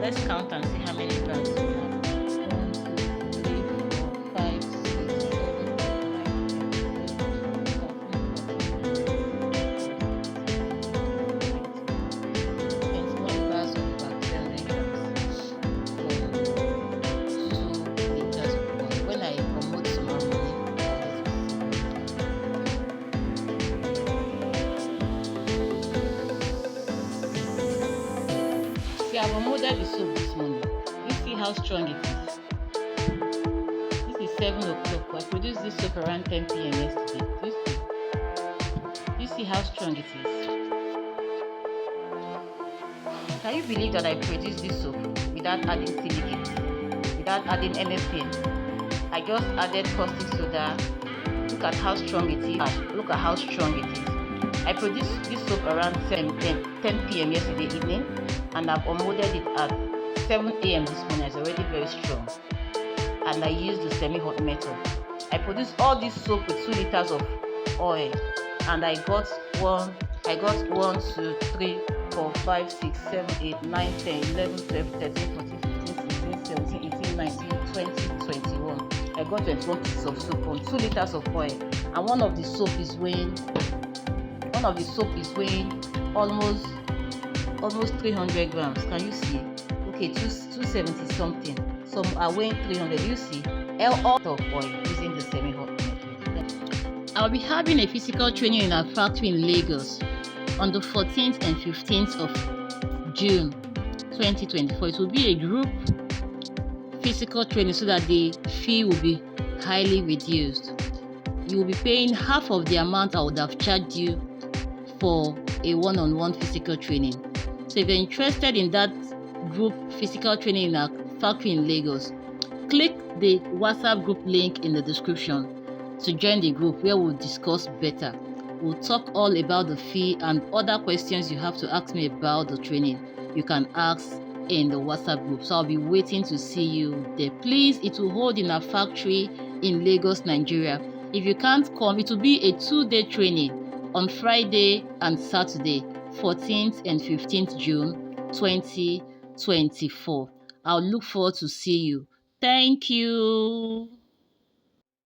let's count and see how many bags we have. 1, 2, 3, 4, 5, 6, 7, 8, 9, 10, 11, 12, 13, 14, 15, 16, 17, 18, 19, 20, 21 bars of bacteria for 2 liters of oil. When I promote small money, see, I've unmolded the soap this morning. You see how strong it is. This is 7 o'clock. I produced this soap around 10 p.m. yesterday. Do you see how strong it is? Can you believe that I produced this soap without adding silicate, without adding anything? I just added caustic soda. Look at how strong it is. Look at how strong it is. I produced this soap around 10 p.m. yesterday evening, and I've unmolded it at 7 a.m. this morning. It's already very strong. And I used the semi-hot method. I produced all this soap with 2 liters of oil, and I got 1, 2, 3, 4, 5, 6, 7, 8, 9, 10, 11, 12, 13, 14, 15, 16, 17, 18, 19, 20, 21. I got 21 pieces of soap on 2 liters of oil, and one of the soap is weighing almost 300 grams. Can you see? Okay, 270 something. Some are weighing 300. You see? All of oil using the semi-hot method. I'll be having a physical training in our factory in Lagos on the 14th and 15th of June 2024. It will be a group physical training so that the fee will be highly reduced. You will be paying half of the amount I would have charged you for a one-on-one physical training. So if you're interested in that group physical training in our factory in Lagos, click the WhatsApp group link in the description to join the group where we'll discuss better. We'll talk all about the fee and other questions you have to ask me about the training. You can ask in the WhatsApp group. So I'll be waiting to see you there. Please, it will hold in our factory in Lagos, Nigeria. If you can't come, it will be a 2-day training on Friday and Saturday, 14th and 15th June 2024. I'll look forward to see you. Thank you.